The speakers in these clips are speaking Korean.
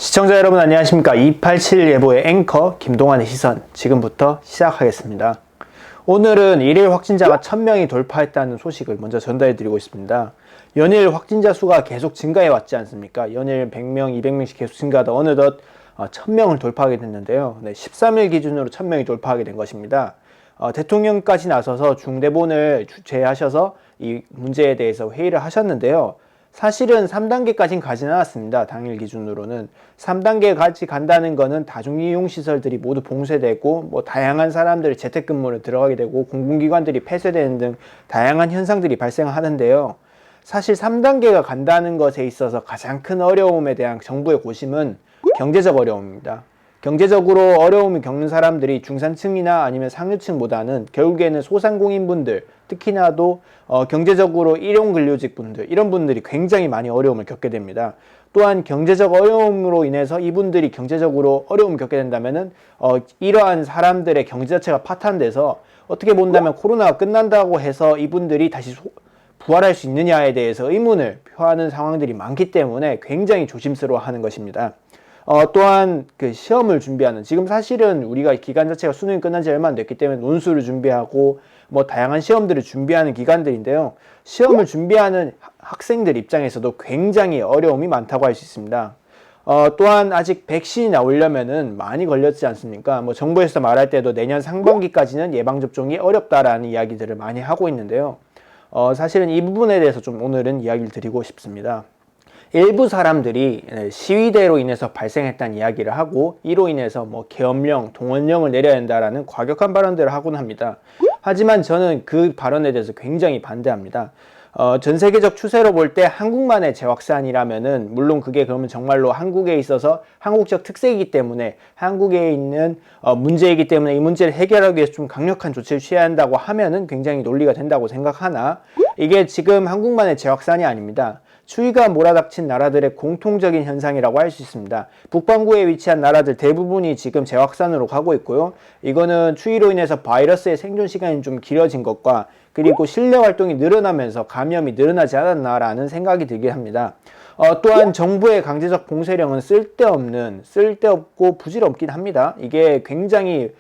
시청자 여러분 안녕하십니까. 287 예보의 앵커 김동환의 시선 지금부터 시작하겠습니다. 오늘은 일일 확진자가 1000명이 돌파했다는 소식을 먼저 전달해 드리고 있습니다. 연일 확진자 수가 계속 증가해 왔지 않습니까? 연일 100명, 200명씩 계속 증가하다 어느덧 1000명을 돌파하게 됐는데요. 13일 기준으로 1000명이 돌파하게 된 것입니다. 대통령까지 나서서 중대본을 주최하셔서 이 문제에 대해서 회의를 하셨는데요. 사실은 3단계까지는 가지는 않았습니다. 당일 기준으로는 3단계까지 간다는 거는 다중이용시설들이 모두 봉쇄되고 다양한 사람들이 재택근무를 들어가게 되고 공공기관들이 폐쇄되는 등 다양한 현상들이 발생하는데요. 사실 3단계가 간다는 것에 있어서 가장 큰 어려움에 대한 정부의 고심은 경제적 어려움입니다. 경제적으로 어려움을 겪는 사람들이 중산층이나 아니면 상류층보다는 결국에는 소상공인분들, 특히나도 경제적으로 일용근료직분들, 이런 분들이 굉장히 많이 어려움을 겪게 됩니다. 또한 경제적 어려움으로 인해서 이분들이 경제적으로 어려움을 겪게 된다면은 이러한 사람들의 경제 자체가 파탄돼서 어떻게 본다면 코로나가 끝난다고 해서 이분들이 다시 부활할 수 있느냐에 대해서 의문을 표하는 상황들이 많기 때문에 굉장히 조심스러워하는 것입니다. 또한 그 시험을 준비하는, 지금 사실은 우리가 기간 자체가 수능이 끝난 지 얼마 안 됐기 때문에 논술을 준비하고 다양한 시험들을 준비하는 기간들인데요. 시험을 준비하는 학생들 입장에서도 굉장히 어려움이 많다고 할 수 있습니다. 또한 아직 백신이 나오려면은 많이 걸렸지 않습니까? 정부에서 말할 때도 내년 상반기까지는 예방접종이 어렵다라는 이야기들을 많이 하고 있는데요. 사실은 이 부분에 대해서 좀 오늘은 이야기를 드리고 싶습니다. 일부 사람들이 시위대로 인해서 발생했다는 이야기를 하고 이로 인해서 계엄령, 동원령을 내려야 한다라는 과격한 발언들을 하곤 합니다. 하지만 저는 그 발언에 대해서 굉장히 반대합니다. 전 세계적 추세로 볼 때 한국만의 재확산이라면은 물론 그게 그러면 정말로 한국에 있어서 한국적 특색이기 때문에 한국에 있는 문제이기 때문에 이 문제를 해결하기 위해서 좀 강력한 조치를 취해야 한다고 하면은 굉장히 논리가 된다고 생각하나 이게 지금 한국만의 재확산이 아닙니다. 추위가 몰아닥친 나라들의 공통적인 현상이라고 할 수 있습니다. 북반구에 위치한 나라들 대부분이 지금 재확산으로 가고 있고요. 이거는 추위로 인해서 바이러스의 생존 시간이 좀 길어진 것과 그리고 실내 활동이 늘어나면서 감염이 늘어나지 않았나라는 생각이 들게 합니다. 또한 정부의 강제적 봉쇄령은 쓸데없고 부질없긴 합니다. 이게 굉장히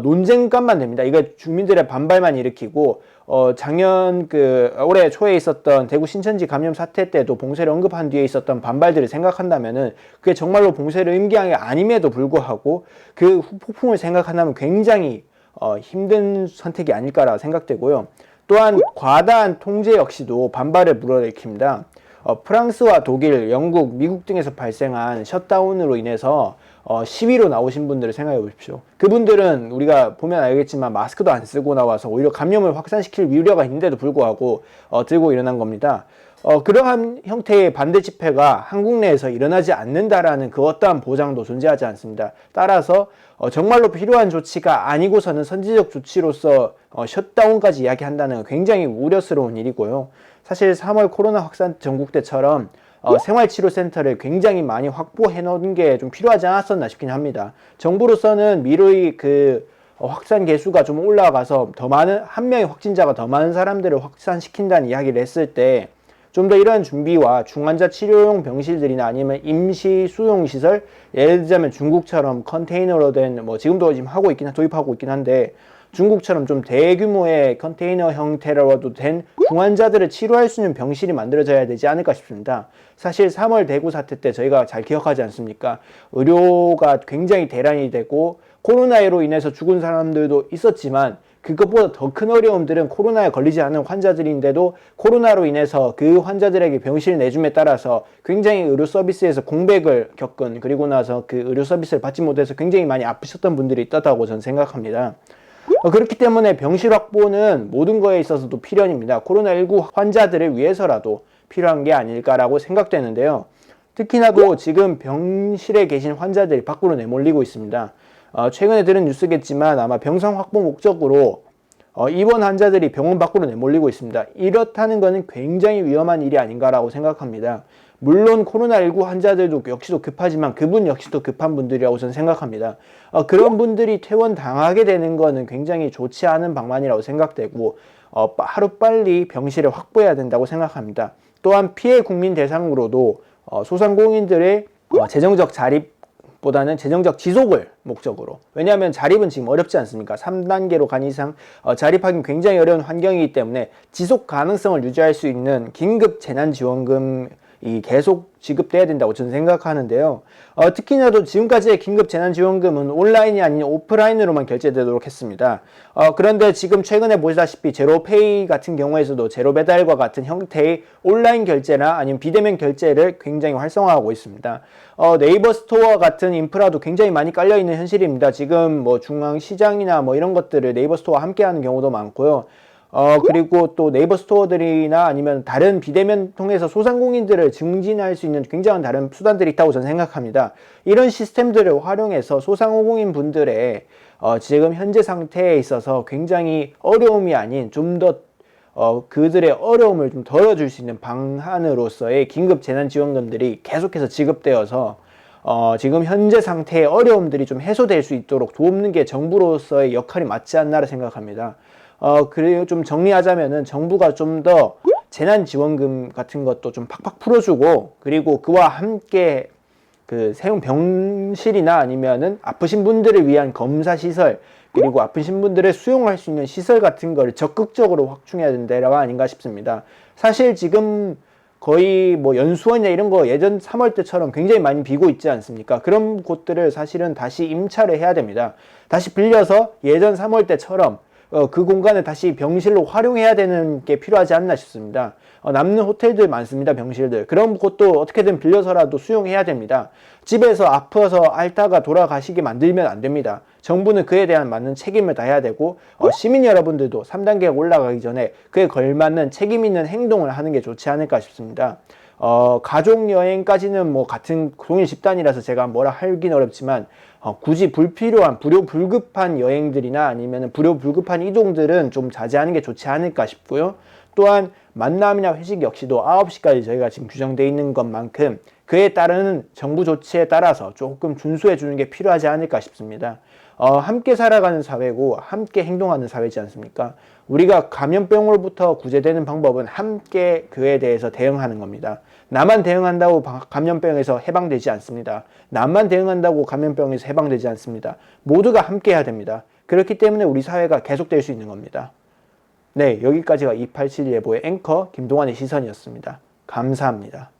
논쟁감만 됩니다. 이거 주민들의 반발만 일으키고 작년 올해 초에 있었던 대구 신천지 감염 사태 때도 봉쇄를 언급한 뒤에 있었던 반발들을 생각한다면은 그게 정말로 봉쇄를 임기한 게 아님에도 불구하고 그 후폭풍을 생각한다면 굉장히 힘든 선택이 아닐까라 생각되고요. 또한 과다한 통제 역시도 반발을 불러일으킵니다. 프랑스와 독일, 영국, 미국 등에서 발생한 셧다운으로 인해서 시위로 나오신 분들을 생각해 보십시오. 그분들은 우리가 보면 알겠지만 마스크도 안 쓰고 나와서 오히려 감염을 확산시킬 우려가 있는데도 불구하고 들고 일어난 겁니다. 그러한 형태의 반대 집회가 한국 내에서 일어나지 않는다라는 그 어떠한 보장도 존재하지 않습니다. 따라서 정말로 필요한 조치가 아니고서는 선제적 조치로서 셧다운까지 이야기한다는 건 굉장히 우려스러운 일이고요. 사실 3월 코로나 확산 전국 때처럼 생활치료센터를 굉장히 많이 확보해 놓은 게 좀 필요하지 않았었나 싶긴 합니다. 정부로서는 미래의 확산 개수가 좀 올라가서 한 명의 확진자가 더 많은 사람들을 확산시킨다는 이야기를 했을 때 좀 더 이러한 준비와 중환자 치료용 병실들이나 아니면 임시 수용시설, 예를 들자면 중국처럼 컨테이너로 된 지금도 지금 도입하고 있긴 한데 중국처럼 좀 대규모의 컨테이너 형태로도 된 중환자들을 치료할 수 있는 병실이 만들어져야 되지 않을까 싶습니다. 사실 3월 대구 사태 때 저희가 잘 기억하지 않습니까? 의료가 굉장히 대란이 되고 코로나로 인해서 죽은 사람들도 있었지만 그것보다 더 큰 어려움들은 코로나에 걸리지 않은 환자들인데도 코로나로 인해서 그 환자들에게 병실을 내줌에 따라서 굉장히 의료 서비스에서 공백을 겪은, 그리고 나서 그 의료 서비스를 받지 못해서 굉장히 많이 아프셨던 분들이 있다고 저는 생각합니다. 그렇기 때문에 병실 확보는 모든 거에 있어서도 필연입니다. 코로나19 환자들을 위해서라도 필요한 게 아닐까라고 생각되는데요. 특히나도 지금 병실에 계신 환자들이 밖으로 내몰리고 있습니다. 최근에 들은 뉴스겠지만 아마 병상 확보 목적으로 입원 환자들이 병원 밖으로 내몰리고 있습니다. 이렇다는 것은 굉장히 위험한 일이 아닌가라고 생각합니다. 물론 코로나19 환자들도 역시도 급하지만 그분 역시도 급한 분들이라고 저는 생각합니다. 그런 분들이 퇴원당하게 되는 것은 굉장히 좋지 않은 방만이라고 생각되고 하루빨리 병실을 확보해야 된다고 생각합니다. 또한 피해 국민 대상으로도 소상공인들의 재정적 자립보다는 재정적 지속을 목적으로. 왜냐하면 자립은 지금 어렵지 않습니까? 3단계로 간 이상 자립하기 굉장히 어려운 환경이기 때문에 지속 가능성을 유지할 수 있는 긴급 재난지원금이 계속 지급돼야 된다고 저는 생각하는데요. 특히나도 지금까지의 긴급 재난지원금은 온라인이 아닌 오프라인으로만 결제되도록 했습니다. 그런데 지금 최근에 보시다시피 제로페이 같은 경우에서도 제로배달과 같은 형태의 온라인 결제나 아니면 비대면 결제를 굉장히 활성화하고 있습니다. 네이버 스토어 같은 인프라도 굉장히 많이 깔려있는 현실입니다. 지금 뭐 중앙시장이나 뭐 이런 것들을 네이버 스토어와 함께 하는 경우도 많고요. 그리고 또 네이버 스토어들이나 아니면 다른 비대면 통해서 소상공인들을 증진할 수 있는 굉장한 다른 수단들이 있다고 저는 생각합니다. 이런 시스템들을 활용해서 소상공인 분들의 지금 현재 상태에 있어서 굉장히 어려움이 아닌 좀 더 그들의 어려움을 좀 덜어줄 수 있는 방안으로서의 긴급 재난지원금들이 계속해서 지급되어서 지금 현재 상태의 어려움들이 좀 해소될 수 있도록 돕는 게 정부로서의 역할이 맞지 않나라 생각합니다. 그리고 좀 정리하자면은 정부가 좀 더 재난지원금 같은 것도 좀 팍팍 풀어주고, 그리고 그와 함께 그 세운 병실이나 아니면은 아프신 분들을 위한 검사시설, 그리고 아프신 분들을 수용할 수 있는 시설 같은 거를 적극적으로 확충해야 된다가 아닌가 싶습니다. 사실 지금 거의 뭐 연수원이나 이런 거 예전 3월 때처럼 굉장히 많이 비고 있지 않습니까? 그런 곳들을 사실은 다시 임차를 해야 됩니다. 다시 빌려서 예전 3월 때처럼 그 공간을 다시 병실로 활용해야 되는 게 필요하지 않나 싶습니다. 남는 호텔들 많습니다. 병실들. 그런 곳도 어떻게든 빌려서라도 수용해야 됩니다. 집에서 아파서 앓다가 돌아가시게 만들면 안 됩니다. 정부는 그에 대한 맞는 책임을 다해야 되고, 시민 여러분들도 3단계에 올라가기 전에 그에 걸맞는 책임 있는 행동을 하는 게 좋지 않을까 싶습니다. 가족 여행까지는 뭐 같은 동일 집단이라서 제가 뭐라 하긴 어렵지만, 굳이 불필요한 불급한 여행들이나 아니면 불급한 이동들은 좀 자제하는 게 좋지 않을까 싶고요. 또한 만남이나 회식 역시도 9시까지 저희가 지금 규정되어 있는 것만큼 그에 따르는 정부 조치에 따라서 조금 준수해 주는 게 필요하지 않을까 싶습니다. 함께 살아가는 사회고 함께 행동하는 사회지 않습니까? 우리가 감염병으로부터 구제되는 방법은 함께 그에 대해서 대응하는 겁니다. 나만 대응한다고 감염병에서 해방되지 않습니다. 나만 대응한다고 감염병에서 해방되지 않습니다. 모두가 함께 해야 됩니다. 그렇기 때문에 우리 사회가 계속될 수 있는 겁니다. 네, 여기까지가 287 예보의 앵커 김동환의 시선이었습니다. 감사합니다.